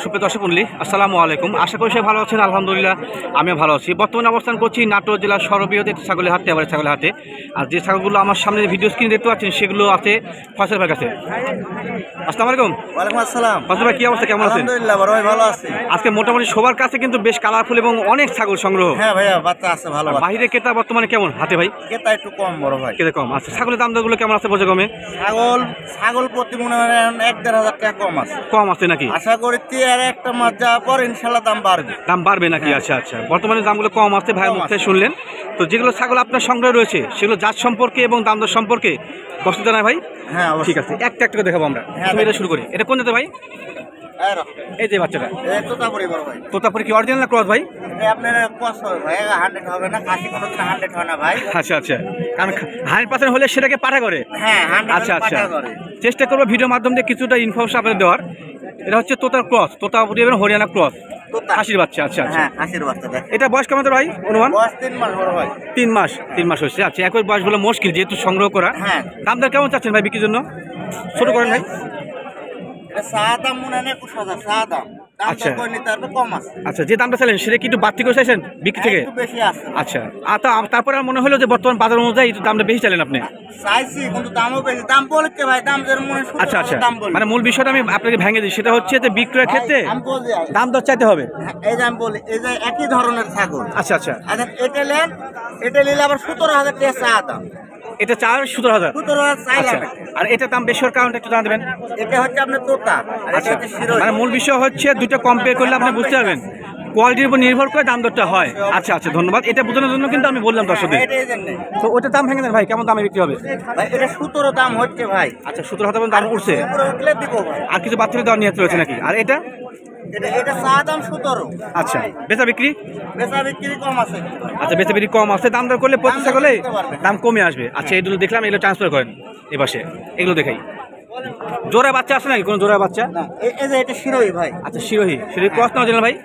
সুপ্রিয় দর্শক মণ্ডলী, আসসালামু আলাইকুম। আশা করি সবাই ভালো আছেন। আলহামদুলিল্লাহ আমিও ভালো আছি। বর্তমানে অবস্থান করছি নাটোর জেলার সর্ববৃহৎ একটি ছাগলের হাটে, আবার ছাগলের হাটে। আর যে ছাগলগুলো আমার সামনে ভিডিও স্ক্রিন দেখতে পাচ্ছেন সেগুলো আছে ফয়সাল ভাইয়ের কাছে। আসসালামু আলাইকুম। ওয়ালাইকুম আসসালাম। ফয়সাল ভাই, কি অবস্থা, কেমন আছেন? আলহামদুলিল্লাহ বড় ভাই ভালো আছি। আজকে মোটামুটি সবার কাছে কিন্তু বেশ কালারফুল এবং অনেক ছাগল সংগ্রহ। হ্যাঁ ভাইয়া, বাচ্চা আছে ভালো। বাইরে ক্রেতা বর্তমানে কেমন হাটে ভাই? ক্রেতা একটু কম বড় ভাই। ক্রেতা কম। আচ্ছা, ছাগলের দাম দরগুলো কেমন আছে বোঝা কমে? ছাগল প্রতি মনে হয় 1-1.5 হাজার টাকা কম আছে। কম আছে নাকি? আশা করি আর একটা মাস যাওয়ার পর ইনশাল্লাহ দাম বাড়বে। দাম বাড়বে নাকি? আচ্ছা আচ্ছা, বর্তমানে দামগুলো কম আছে ভাইয়ের মুখ থেকে শুনলেন। তো যেগুলো ছাগল আপনার সংগ্রহ রয়েছে সেগুলো জাত সম্পর্কে এবং দাম দর সম্পর্কে কষ্ট জানায় ভাই? হ্যাঁ ঠিক আছে, একটা একটা করে দেখাবো আমরা। এটা শুরু করি। এটা কোন জাতের ভাই? এই যে বাচ্চাটা তোতাপুরি বড় ভাই। তোতাপুরি কি অরিজিনাল না ক্রস ভাই? আপনার কষ্ট ভাই 100 হবে না, কাশি কোনো 100 হয় না ভাই। আচ্ছা আচ্ছা, কারণ 100% হলে সেটাকে পাঠা করে। হ্যাঁ 100 আচ্ছা আচ্ছা, পাঠা করে। চেষ্টা করবো ভিডিওর মাধ্যমে কিছুটা ইনফরমেশন আপনাদের দেওয়ার। এটা হচ্ছে তোতার ক্রস, তোতাপুরি এবং হরিয়ানা ক্রস, খাসির বাচ্চা। আচ্ছা আচ্ছা, হ্যাঁ খাসির বাচ্চা। দেখ এটা বয়স কেমন ভাই অনুমান? বয়স 3 মাস বড় ভাই। 3 মাস হচ্ছে। আচ্ছা, একই বয়স বলে মুশকিল যেহেতু সংগ্রহ করা। হ্যাঁ, দাম দর কেমন চাচ্ছেন ভাই বিক্রির জন্য? ছোট করেন ভাই। এটা সাদাম মনে নেই 21,000 সাদাম। আচ্ছা কম আছে। আচ্ছা, যে দামটা চাইলেন সেটা কি একটু বাড়তি করে চাইছেন বিক্রি থেকে? একটু বেশি আছে। আচ্ছা, তারপরে মনে হলো যে বর্তমান বাজার অনুযায়ী একটু দামটা বেশি চাইলেন আপনি। চাইছি কিন্তু দামও বেশি। দাম বলছে ভাই, দাম যেন মনে হয়। আচ্ছা আচ্ছা, মানে মূল বিষয়টা আমি আপনাকে ভেঙে দিই, সেটা হচ্ছে যে বিক্রয়ের ক্ষেত্রে দাম দর চাইতে হবে। এই যে আমি বলি, এই যে একই ধরনের ছাগল। আচ্ছা আচ্ছা, আচ্ছা এটা নিলে আবার 17,000 টাকা চা দাম। এটা 17,000। 17,000 চাইলাম। আর এটা দাম বেশি হওয়ার কারণটা একটু জানা দেবেন? এটা হচ্ছে আপনার তোতা, আর এটা হচ্ছে শিরোই। মানে মূল বিষয় হচ্ছে দুটো কম্পেয়ার করলে আপনি বুঝতে পারবেন, কোয়ালিটির উপর নির্ভর করে দাম দরটা হয়। আচ্ছা আচ্ছা, ধন্যবাদ। এটা বোঝানোর জন্য কিন্তু আমি বললাম দর্শকদের। তো ওটার দাম ভেঙে দেন ভাই, কেমন দামে বিক্রি হবে? ভাই এটা 17 দাম হচ্ছে ভাই। আচ্ছা, 17,000 দাম উঠছে। আর কিছু বাচ্চাদের দেওয়ার নিয়ত রয়েছে নাকি? আর এটা এটা চা দাম 17। আচ্ছা, বেচা বিক্রি কম আছে। আচ্ছা, বেচা বিক্রি কম আছে। দাম দর করলে প্রতি ছাগলে দাম কমে আসবে। আচ্ছা, এগুলো দেখলাম, এগুলো ট্রান্সফার করেন এই পাশে। এগুলো দেখাই, জোড়া বাচ্চা আছে নাকি? কোন জোড়া বাচ্চা? এই যে এটা শিরোই ভাই। আচ্ছা, শিরোহী ক্রস না জানেন ভাই?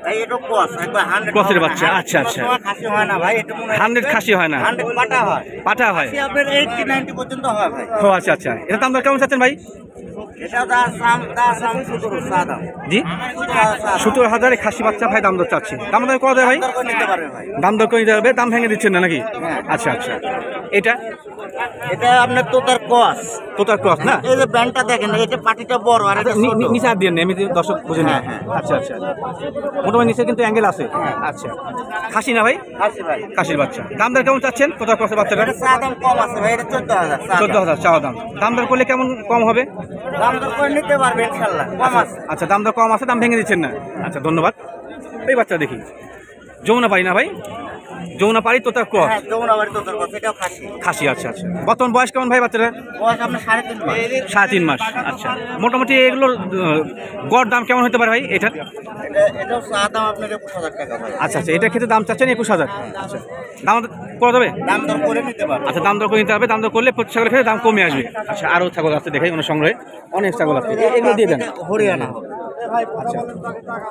ভাই এটা ক্রস, একবার 100 ক্রসের বাচ্চা। আচ্ছা আচ্ছা, খাসি হয় না ভাই। এটা মনে হয় 100 খাসি হয় না, 100 পাটা হয়। পাটা হয়। আপনার 80-90 পর্যন্ত হয় ভাই। ও আচ্ছা আচ্ছা, এটা দাম দর কেমন চাচ্ছেন ভাই? এটা দাম 17 সাদা। জি, 17,000 খাসি বাচ্চা ভাই দাম দর চাচ্ছি। দাম দর কত দেয় ভাই? নিতে পারবে ভাই। দাম দর করে নিতে হবে, দাম ভেঙে দিচ্ছেন না নাকি? আচ্ছা আচ্ছা, এটা আপনার তোতার ক্রস। তোতার ক্রস না? এই যে ব্যান্ডটা দেখেন, এটা পাটিটা বড় আর এটা ছোট। নিচে হাত দিয়ে নেই, আমি দর্শক বুঝে নিই। আচ্ছা আচ্ছা, মোটামুটি নিচে কিন্তু অ্যাঙ্গেল আছে। আচ্ছা, খাসি না ভাই? খাসি ভাই, খাসির বাচ্চা। দাম দর কেমন চাচ্ছেন তোতার ক্রসের বাচ্চাটা? এটা চা দাম কম আছে ভাই। এটা 14,000। 14,000 চাওয়া দাম। দাম দর করলে কেমন কম হবে? দাম দর করে নিতে পারবে ইনশাআল্লাহ, কম আছে। আচ্ছা, দাম দর কম আছে, দাম ভেঙে দিচ্ছেন না। আচ্ছা, ধন্যবাদ। এই বাচ্চা দেখি, যমুনা পারি না ভাই? যমুনা পারি তোতার ক্রস। হ্যাঁ, যমুনা বাড়ি তোতার ক্রস, এটাও খাসি। খাসি। আচ্ছা আচ্ছা, বর্তমান বয়স কেমন ভাই বাচ্চাটা? বয়স আপনার 3.5 মাস। 3.5 মাস। আচ্ছা, মোটামুটি এগুলোর গড় দাম কেমন হতে পারে ভাই এটার? এটাও চা দাম আপনার 21,000 টাকা ভাই। আচ্ছা আচ্ছা, এটা ক্ষেত্রে দাম চাচ্ছেন 21,000। আচ্ছা, দাম করা যাবে? দাম দর করে নিতে পারবে। আচ্ছা, দাম দর করে নিতে হবে। দাম দর করলে প্রতি ছাগলের ক্ষেত্রে দাম কমে আসবে। আচ্ছা, আরও ছাগল আছে দেখাই, অনেক সংগ্রহে অনেক ছাগল আছে, এগুলো দিয়ে দেন। হরিয়ানা। আচ্ছা,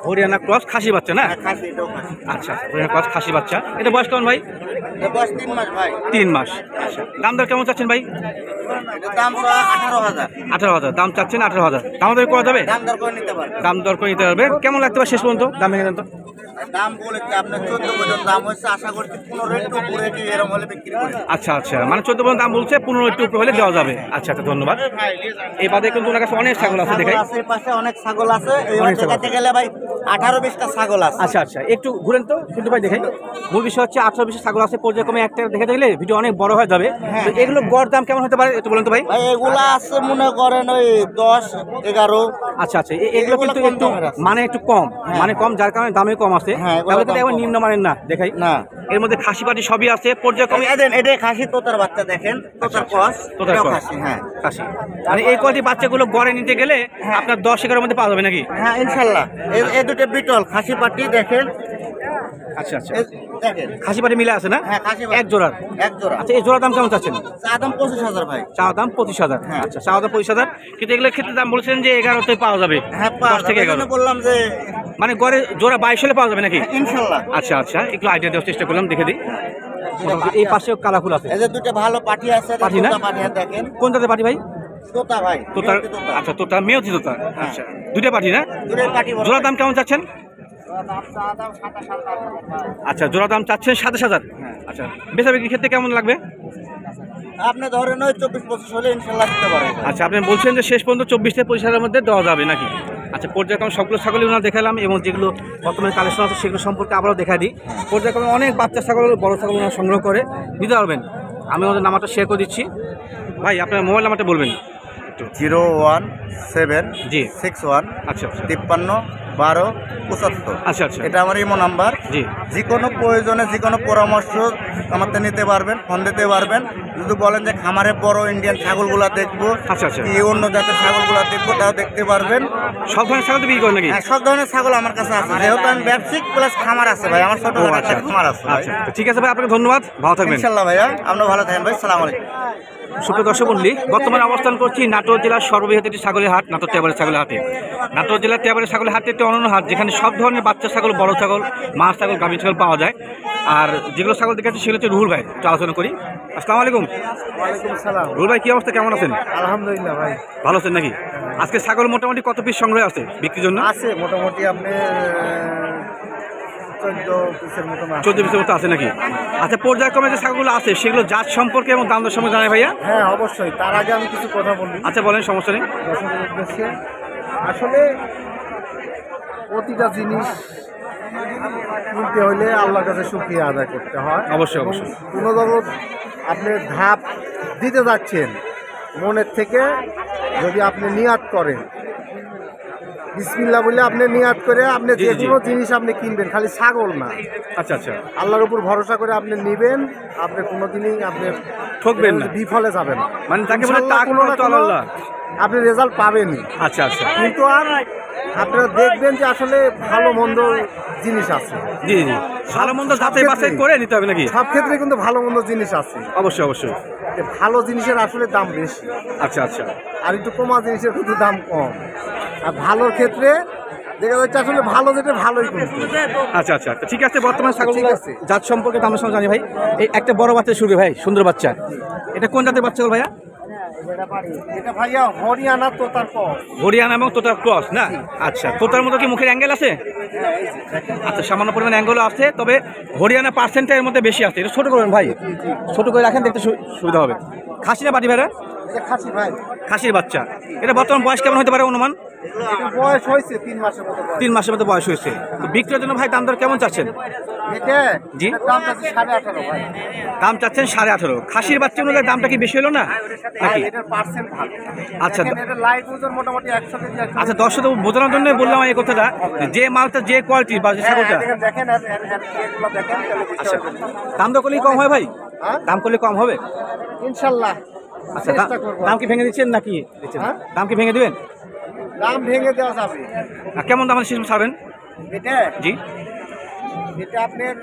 হরিয়ানা ক্রস খাসি বাচ্চা না? খাসি, এটাও খাসি। আচ্ছা, হরিয়ানা ক্রস খাসি বাচ্চা। এটা বয়স কেমন ভাই? এটা বয়স 3 মাস ভাই। 3 মাস। আচ্ছা, দাম দর কেমন চাচ্ছেন ভাই? এটা দাম 18,000। 18,000 দাম চাচ্ছেন। 18,000 দাম দর করা যাবে? দাম দর করে নিতে পারবে। দাম দর করে নিতে পারবে। কেমন লাগতে পারে শেষ পর্যন্ত? দাম ভেঙে দেন তো। দাম বলেছে আপনার 14 পর্যন্ত দাম হচ্ছে। আশা করছি 15 একটু উপরে কি এরকম হলে বিক্রি করে। আচ্ছা আচ্ছা, মানে 14 পর্যন্ত দাম বলছে, 15 একটু উপরে হলে দেওয়া যাবে। আচ্ছা আচ্ছা, ধন্যবাদ। এই বাদে কিন্তু ওনার কাছে অনেক ছাগল আছে দেখাই। আশেপাশে অনেক ছাগল আছে। এই জায়গাতে গেলে ভাই 18-20টা ছাগল আছে। আচ্ছা আচ্ছা, একটু ঘুরেন তো কিন্তু ভাই দেখাই। মূল বিষয় হচ্ছে 18-20 ছাগল আছে, পর্যায়ক্রমে একটা দেখে দেখলে ভিডিও অনেক বড় হয়ে যাবে। তো এগুলো গড় দাম কেমন হতে পারে একটু বলেন তো ভাই? ভাই এগুলা আছে মনে করেন ওই 10-11। আচ্ছা আচ্ছা, এগুলো কিন্তু একটু মানে একটু কম, মানে কম, যার কারণে দামে কম আছে। তাহলে কিন্তু এখন নিম্ন মানের না দেখাই না। এর মধ্যে খাসি পাটি সবই আছে, পর্যায়ক্রমে। এটা খাসি তোতার বাচ্চা দেখেন, তোতার ক্রস। তোতার ক্রস, হ্যাঁ খাসি। মানে এই কোয়ালিটি বাচ্চাগুলো গড়ে নিতে গেলে আপনার 10-11 মধ্যে পাওয়া যাবে নাকি? হ্যাঁ ইনশাআল্লাহ। এই দুটো বিটল খাসি পাটি দেখেন। আচ্ছা আচ্ছা, দেখেন খাসি পাটি মিলে আছে না? হ্যাঁ, খাসি এক জোড়া। আচ্ছা, এই জোড়ার দাম কেমন চাচ্ছেন? চা দাম 25,000 ভাই। চা দাম 25,000। আচ্ছা, চা দাম 25,000, কিন্তু এগুলোর ক্ষেত্রে দাম বলছেন যে 11তে পাওয়া যাবে। হ্যাঁ, 10 থেকে 11 বললাম যে মানে গড়ে জোড়া 22 হলে পাওয়া যাবে নাকি? ইনশাআল্লাহ। আচ্ছা আচ্ছা, একটু আইডিয়া দেওয়ার চেষ্টা করলাম, দেখে দিই। এই পাশেও কালাফুল আছে। এই যে দুটো ভালো পাটি আছে, পাটি না? পাটি দেখেন। কোন জাতের পাটি ভাই? তোতা ভাই, তোতার মেয়তি তোতা। আচ্ছা তোতা মেয়তি তোতা আচ্ছা দুইটা পাঠি না দূরের পাটি বড় জোড়া দাম কেমন চাচ্ছেন দাম 27,000 আচ্ছা জোড়া দাম চাচ্ছেন 27,000 আচ্ছা বেচা বিক্রির ক্ষেত্রে কেমন লাগবে আপনি ধরেন ওই 24-25 হলে ইনশাল্লাহ দিতে পারবেন। আচ্ছা আপনি বলছেন যে শেষ পর্যন্ত 24 থেকে 25,000-এর মধ্যে দেওয়া যাবে নাকি আচ্ছা পর্যায়ক্রমে সবগুলো ছাগলই ওনারা দেখালাম এবং যেগুলো বর্তমানে কালেকশন আছে সেগুলো সম্পর্কে আবারও দেখা দিই পর্যায়ক্রমে অনেক বাচ্চা ছাগল বড় ছাগল ওনারা সংগ্রহ করে দিতে পারবেন আমি ওদের নাম্বারটা শেয়ার করে দিচ্ছি ভাই আপনার মোবাইল নাম্বারটা বলবেন 017 জি 61 আচ্ছা আচ্ছা 53 12 75। আচ্ছা আচ্ছা এটা আমার ইমো নাম্বার। জি যে কোনো প্রয়োজনে যে কোনো পরামর্শ আমাকে নিতে পারবেন, ফোন দিতে পারবেন। যদি বলেন যে খামারে বড় ইন্ডিয়ান ছাগলগুলা দেখবো, আচ্ছা আচ্ছা কি অন্য জাতের ছাগলগুলা দেখবো, তাও দেখতে পারবেন। সব ধরনের ছাগল তো বিক্রি করেন নাকি হ্যাঁ, সব ধরনের ছাগল আমার কাছে আছে, যেহেতু আমি ব্যবসায়িক প্লাস খামার আছে ভাই, আমার ছোট ও, আচ্ছা, একটা খামার আছে ভাই। আচ্ছা তো ঠিক আছে ভাই আপনাকে ধন্যবাদ ভালো থাকবেন ইনশাল্লাহ ভাইয়া, আপনারা ভালো থাকেন ভাই, সালাম আলাইকুম। সুপ্রিয় দর্শক মণ্ডলী বর্তমানে অবস্থান করছি নাটোর জেলার সর্ববৃহৎ একটি ছাগলের হাট নাটোর তেবাড়ি ছাগলের হাটে নাটোর জেলার তেবাড়ি ছাগলের হাটে একটি অনন্য হাট যেখানে সব ধরনের বাচ্চা ছাগল বড় ছাগল মাছ ছাগল গাভী ছাগল পাওয়া যায় আর যেগুলো ছাগল দেখাচ্ছি সেগুলো হচ্ছে রুহুল ভাই একটু আলোচনা করি আসসালামু আলাইকুম ওয়ালাইকুম সালাম। রুহুল ভাই কি অবস্থা কেমন আছেন আলহামদুলিল্লাহ ভাই, ভালো আছেন নাকি আজকে ছাগল মোটামুটি কত পিস সংগ্রহ আছে বিক্রির জন্য আছে মোটামুটি আপনি 14 পিসের মতন আছে। 14 পিসের মতো আছে নাকি আচ্ছা পর্যায়ক্রমে যে ছাগলগুলো আছে সেগুলো জাত সম্পর্কে এবং দাম দর সম্পর্কে জানাই ভাইয়া হ্যাঁ অবশ্যই, তার আগে আমি কিছু কথা বলি আচ্ছা বলেন সমস্যা নেই দর্শকের উদ্দেশ্যে। আসলে প্রতিটা জিনিস কিনতে হলে আল্লাহর কাছে শুকরিয়া আদায় করতে হয়। অবশ্যই, এবং অবশ্যই। কোনো জগৎ আপনি ধাপ দিতে যাচ্ছেন মনের থেকে, যদি আপনি নিয়াত করেন বিসমিল্লাহ বলে আপনি নিয়াত করে আপনি জি, যে জি। কোনো জিনিস আপনি কিনবেন, খালি ছাগল না, আচ্ছা আচ্ছা আল্লাহর উপর ভরসা করে আপনি নেবেন, আপনি কোনোদিনই আপনি ঠকবেন না বিফলে যাবেন না। মানে তাকে বলে ইনশাআল্লাহ তাক কোনো না তো কোনো আল্লাহ আপনি রেজাল্ট পাবেনই, আচ্ছা আচ্ছা কিন্তু আর আপনারা দেখবেন যে আসলে ভালো মন্দ জিনিস আছে, জি জি ভালো মন্দ সব যাচাই বাছাই ক্ষেত্রেই। করে নিতে হবে নাকি সব ক্ষেত্রে কিন্তু ভালো মন্দ জিনিস আছে। অবশ্যই অবশ্যই যে ভালো জিনিসের আসলে দাম বেশি, আচ্ছা আচ্ছা আর একটু কমা জিনিসের কিন্তু দাম কম। আর ভালোর ক্ষেত্রে দেখা যাচ্ছে আসলে ভালো যেটা ভালোই কিন্তু। আচ্ছা আচ্ছা তো ঠিক আছে বর্তমানে ছাগল ঠিক আছে। জাত সম্পর্কে তো আমরা সব জানি ভাই এই একটা বড় বাচ্চা শুরু ভাই সুন্দর বাচ্চা এটা কোন জাতের বাচ্চা ভাইয়া এটা ভাইয়া হরিয়ানা তোতার পর হরিয়ানা এবং তোতার ক্রস না আচ্ছা তোতার মতো কি মুখের অ্যাঙ্গেল আছে আচ্ছা সামান্য পরিমাণ অ্যাঙ্গেল আছে তবে হরিয়ানা পার্সেন্টের মধ্যে বেশি আছে এটা ছোট করবেন ভাই ছোট করে রাখেন দেখতে সুবিধা হবে খাসি না বাটি ভাইরা এটা খাসি ভাই, খাসির বাচ্চা এটা বর্তমান বয়স কেমন হতে পারে অনুমান এটা বয়স হয়েছে 3 মাসের মতো বয়স। 3 মাসের মতো বয়স হয়েছে তো বিক্রির জন্য ভাই দাম দর কেমন চাচ্ছেন এটা জি। এটার দাম আছে 18.5 ভাই। দাম চাচ্ছেন 18.5 খাসির বাচ্চা অনুযায়ী দামটা কি বেশি হলো না ভাই নাকি এটার পার্সেন্ট ভালো। আচ্ছা দেখেন, এটা লাইভ ওজন মোটামুটি 100 কেজি আছে। আচ্ছা দর্শক বোঝানোর জন্য বললাম এই কথাটা যে মালটা যে কোয়ালিটি বা যে ছাগলটা দেখেন দেখেন এগুলো দেখেন তাহলে বুঝতে আচ্ছা পারবেন। দাম তো করলেই কম হয় ভাই হ্যাঁ? দাম করলে কম হবে ইনশাআল্লাহ আচ্ছা চেষ্টা করব। দাম কি ভেঙে দিচ্ছেন নাকি দিচ্ছেন না? হ্যাঁ? দাম কি ভেঙে দিবেন দাম ভেঙে দেওয়া যাবে। আর কেমন দামের শিশু ছাড়বেন এটা জি এটা আপনার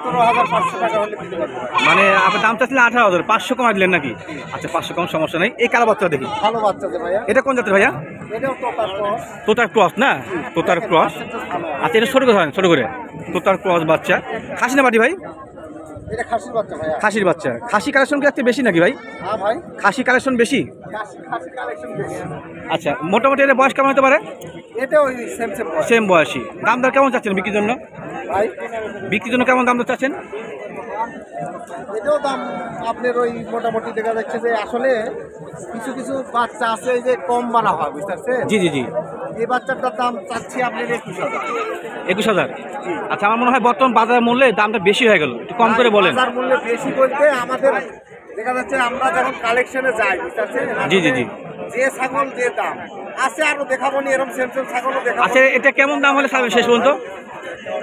17,500 টাকা হলে দিতে পারবো। মানে আপনার দাম চাচ্ছিলেন 18,000 500 কমা দিলেন নাকি আচ্ছা 500 কম সমস্যা নেই এই কালো বাচ্চা দেখি ভালো বাচ্চা যে ভাইয়া, এটা কোন জাতের ভাইয়া এটাও তো তার ক্রস। তোতার ক্রস না তোতার ক্রস আচ্ছা এটা ছোট করে ছোট করে তোতার ক্রস বাচ্চা খাসি না বাটি ভাই এটা খাসির বাচ্চা ভাইয়া। খাসির বাচ্চা খাসি কালেকশন কি আজকে বেশি নাকি ভাই হ্যাঁ ভাই, খাসি কালেকশন বেশি খাসি কালেকশন বেশি। আচ্ছা মোটামুটি এটা বয়স কেমন হতে পারে এটা ওই সেম বয়স সেম বয়সী দাম দর কেমন চাচ্ছেন বিক্রির জন্য ভাই। বিক্রির জন্য কেমন দাম দর চাচ্ছেন এটাও দাম আপনার ওই মোটামুটি দেখা যাচ্ছে যে আসলে কিছু কিছু বাচ্চা আছে এই যে কম বানা হয়, বুঝতে পারছেন? জি জি জি এই বাচ্চাটার দাম চাচ্ছি আপনার 21,000। 21,000 আচ্ছা আমার মনে হয় বর্তমান বাজার মূল্যে দামটা বেশি হয়ে গেল একটু কম করে বলেন বাজার মূল্য বেশি বলতে আমাদের দেখা যাচ্ছে আমরা যখন কালেকশনে যাই, বুঝতে পারছেন? জি, জি, জি। যে ছাগল যে দাম আছে আরো দেখাবো নি, এরকম সেম ছাগলও দেখাবো। আচ্ছা এটা কেমন দাম হলে ছাড়বেন শেষ পর্যন্ত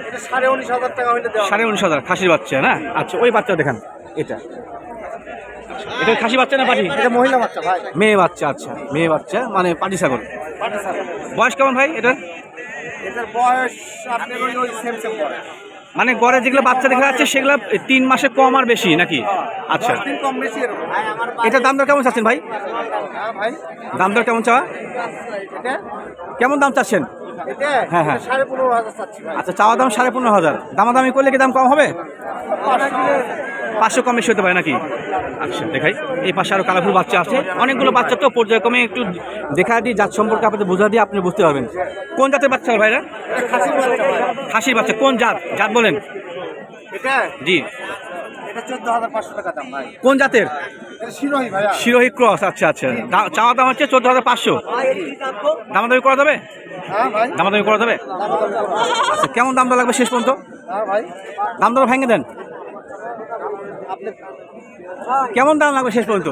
এটা 19,500 টাকা হইলে দেওয়া হবে। 19,500 খাসির বাচ্চা না আচ্ছা ওই বাচ্চা দেখান এটা এটা খাসি বাচ্চা না পাটি এটা মহিলা বাচ্চা ভাই, মেয়ে বাচ্চা আচ্ছা মেয়ে বাচ্চা মানে পাটি ছাগল পাটি ছাগল। বয়স কেমন ভাই এটা এটার বয়স আপনার ওই সেম বয়স। মানে গড়ে যেগুলো বাচ্চা দেখা যাচ্ছে সেগুলো 3 মাসে কম আর বেশি নাকি আচ্ছা 10 দিন কম বেশি এরকম। এটা দাম দর কেমন চাচ্ছেন ভাই হ্যাঁ ভাই, দাম দর কেমন চাওয়া এটা কেমন দাম চাচ্ছেন এটা হ্যাঁ, হ্যাঁ। 15,500 চাচ্ছি ভাই। আচ্ছা চাওয়া দাম 15,500 দামাদামি করলে কি দাম কম হবে 500 কম বেশি হতে পারে নাকি? আচ্ছা দেখাই, এই পাশে আরও কালারফুল বাচ্চা আছে, অনেকগুলো বাচ্চা তো পর্যায়ক্রমে একটু দেখা দিই, জাত সম্পর্কে আপনাদের বোঝা দিয়ে আপনি বুঝতে পারবেন। কোন জাতের বাচ্চা ভাইরা? খাসির বাচ্চা। কোন জাত? জাত বলেন। জি, কোন জাতের? শিরোহী ক্রস। আচ্ছা আচ্ছা, চাওয়া দাম হচ্ছে 14,500। দামাদামি করা যাবে? দামাদামি করা যাবে। আচ্ছা, কেমন দাম দর লাগবে শেষ পর্যন্ত? দাম দর ভেঙে দেন, কেমন দাম লাগবে শেষ পর্যন্ত?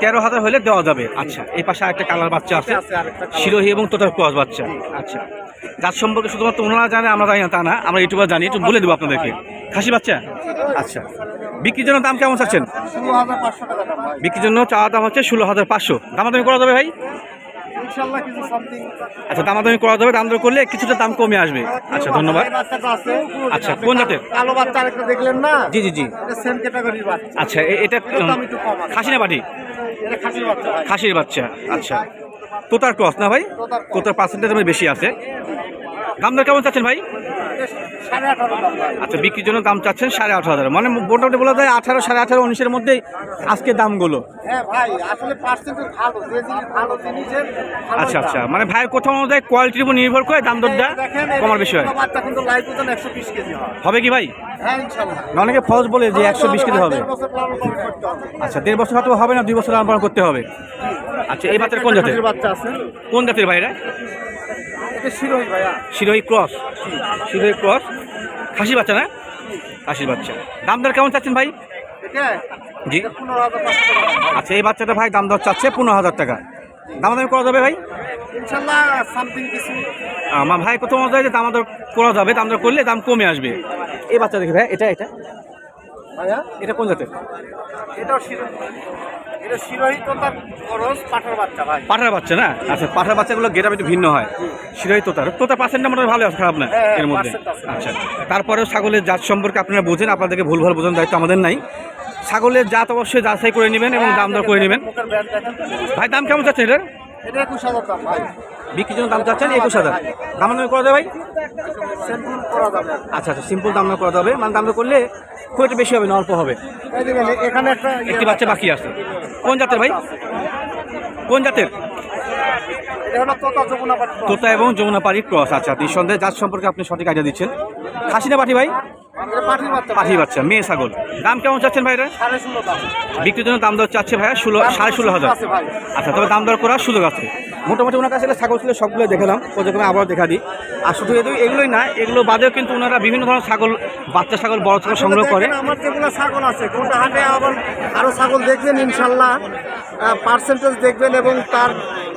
13,000 হলে দেওয়া যাবে। আচ্ছা, এই পাশে একটা কালার বাচ্চা আছে, শিরোহী এবং তোতার ক্রস বাচ্চা। আচ্ছা, জাত সম্পর্কে শুধুমাত্র ওনারা জানে, আমরা জানি না তা না, আমরা ইউটিউবার জানি, একটু বলে দেবো আপনাদেরকে। খাসি বাচ্চা। আচ্ছা, বিক্রির জন্য দাম কেমন চাচ্ছেন? বিক্রির জন্য চাওয়া দাম হচ্ছে 16,500। দামাদামি করা যাবে ভাই? আচ্ছা, দামাদামি করা যাবে, দাম দর করলে কিছুটা দাম কমে আসবে। আচ্ছা, ধন্যবাদ। আচ্ছা, কোন জাতের? কালো বাচ্চা আরেকটা দেখলেন না? জি জি জি। সেম ক্যাটাগরির বাচ্চা। আচ্ছা, এটা খাসি না পাটি? এটা খাসির বাচ্চা ভাই। খাসির বাচ্চা। আচ্ছা, তোতার ক্রস না ভাই? তোতার পার্সেন্টেজ বেশি আছে। দাম দর কেমন চাচ্ছেন ভাই? 18,500 দাম ভাই। আচ্ছা, বিক্রির জন্য দাম চাচ্ছেন 18,500, মানে মোটামুটি বলা যায় 18, 18.5, 19-এর মধ্যেই আজকে দামগুলো। হ্যাঁ ভাই, আসলে পার্সেন্টেজ ভালো, যে জিনিস ভালো জিনিসের ভালো আচ্ছা আচ্ছা, দাম। মানে ভাইয়ের কোথাও অনুযায়ী কোয়ালিটির উপর নির্ভর করে দাম দরটা দেখেন, কমার বিষয় এই বাচ্চা কিন্তু লাইভ ওজন 120 কেজি হয়। হবে কি ভাই? হ্যাঁ ইনশাআল্লাহ। অনেকে ফলস বলে যে 120 কেজি হবে। 1.5 বছর লালন পালন করতে হবে। আচ্ছা, 1.5 বছর হয়তো হবে না, 2 বছর লালন পালন করতে হবে। আচ্ছা, এই বাচ্চার কোন জাতের? খাসির বাচ্চা আছে। কোন জাতের ভাইরা? এটা শিরোহী ভাইয়া। শিরোহী ক্রস। শিরোহী ক্রস, খাসি বাচ্চা না? খাসির বাচ্চা। দাম দর কেমন চাচ্ছেন ভাই? এটা জি। 15,500 টাকা দাম ভাই। আচ্ছা, এই বাচ্চাটা ভাই দাম দর চাচ্ছে 15,000 টাকা। দামাদামি করা যাবে ভাই? ইনশাআল্লাহ সামথিং কিছু। আমার ভাই কোথাও অনুযায়ী যে দাম দর করা যাবে, দাম দর করলে দাম কমে আসবে। এই বাচ্চা দেখি ভাই, এটা এটা ভাইয়া এটা কোন জাতের? এটাও শিরোহী। এটা শিরোহী তো তার খরচ পাঠার বাচ্চা ভাই। পাঠার বাচ্চা না? আচ্ছা, পাঠার বাচ্চাগুলো গেট একটু ভিন্ন হয়। শিরোহী তোতার পার্সেন্টটা মোটামুটি ভালো আছে, খারাপ না হ্যাঁ, এর মধ্যে। percent আছে। আচ্ছা, তারপরেও ছাগলের জাত সম্পর্কে আপনারা বোঝেন, আপনাদেরকে ভুল ভাল বোঝানোর দায়িত্ব আমাদের নাই। ছাগলের জাত অবশ্যই যাচাই করে নেবেন এবং দাম দর করে নেবেন। মুখের ব্র্যান্ড দেখেন। ভাই দাম কেমন চাচ্ছেন এটার? এটা 21,000 দাম ভাই। বিক্রির জন্য দাম চাচ্ছেন 21,000। দাম দর করা যাবে ভাই? সিম্পল করা যাবে। আচ্ছা আচ্ছা, সিম্পল দাম দর করা যাবে, মানে দাম দর করলে খুব একটা বেশি হবে না, অল্প হবে। এই দেখেন, এখানে একটা একটি বাচ্চা বাকি আছে। কোন জাতের ভাই? কোন জাতের? এটা হলো তোতা যমুনা পাটি। তোতা এবং যমুনাপাড়ি ক্রস। আচ্ছা, নিঃসন্দেহে জাত সম্পর্কে আপনি সঠিক আইডিয়া দিচ্ছেন। খাসি না পাঠি ভাই? এটা পাটির বাচ্চা। পাঠি বাচ্চা, মেয়ে ছাগল। দাম কেমন চাচ্ছেন ভাইরা? 16.5 দাম। বিক্রির জন্য দাম দর চাচ্ছে ভাইয়া 16,500। আছে ভাই। আচ্ছা, তবে দাম দর করার সুযোগ আছে। মোটামুটি ওনার কাছে ছাগল ছিল, সবগুলো দেখালাম, পর্যায়ক্রমে আবার দেখা দিই। আর শুধু এগুলোই না, এগুলো বাদেও কিন্তু ওনারা বিভিন্ন ধরনের ছাগল, বাচ্চা ছাগল, বড় ছাগল সংগ্রহ করে। দেখেন, আমার যেগুলো ছাগল আছে কোনটা হাটে আবার আরো ছাগল দেখবেন ইনশাল্লাহ, পার্সেন্টেজ দেখবেন এবং তার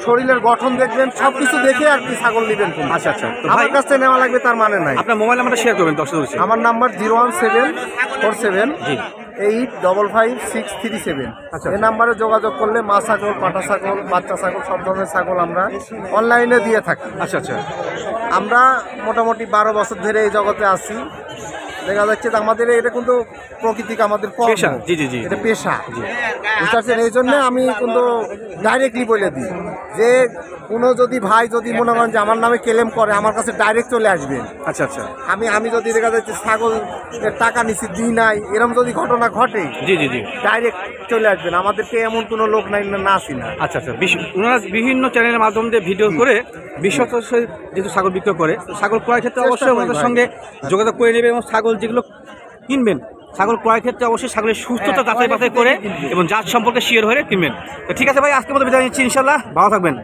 শরীরের গঠন দেখবেন, সবকিছু দেখে আর কি ছাগল নেবেন। আচ্ছা আচ্ছা, তো ভাই আমার কাছ থেকে নেওয়া লাগবে তার মানে নাই। আপনার মোবাইল নাম্বারটা শেয়ার করবেন দর্শক। আমার নাম্বার 01747 জি। 855-637। আচ্ছা। এই নাম্বারে যোগাযোগ করলে মা ছাগল, পাঠা ছাগল, বাচ্চা ছাগল, সব ধরনের ছাগল আমরা অনলাইনে দিয়ে থাকি। আচ্ছা আচ্ছা, আমরা মোটামুটি 12 বছর ধরে এই জগতে আছি। দেখা যাচ্ছে যে আমাদের এটা কিন্তু প্রকৃতিক আমাদের কর্ম। পেশা। জি জি জি। এটা পেশা। বুঝতে পারছেন? এই জন্য আমি কিন্তু ডাইরেক্টলি বলে দিই যে কোনো যদি ভাই যদি মনে করেন যে আমার নামে ক্লেম করে, আমার কাছে ডাইরেক্ট চলে আসবেন। আচ্ছা আচ্ছা, আমি যদি দেখা যাচ্ছে ছাগল টাকা নিচ্ছি দিই নাই, এরকম যদি ঘটনা ঘটে, জি জি জি, ডাইরেক্ট চলে আসবেন। আমাদেরকে এমন কোনো লোক নাই না আসি না। আচ্ছা আচ্ছা। ওনারা বিভিন্ন চ্যানেলের মাধ্যমে দিয়ে ভিডিও করে বিশ্বস্ত যেহেতু ছাগল বিক্রি করে, ছাগল ক্রয়ের ক্ষেত্রে চেষ্টা অবশ্যই করি আমাদের ভাই। সঙ্গে যোগাযোগ করে নেবে এবং ছাগল যেগুলো কিনবেন, ছাগল ক্রয়ের ক্ষেত্রে অবশ্যই ছাগলের সুস্থতা যাচাই বাছাই করে এবং জাত সম্পর্কে শিওর হয়ে কিনবেন। তো ঠিক আছে ভাই, আজকের মতো বিদায় নিচ্ছি, ইনশাল্লাহ ভালো থাকবেন।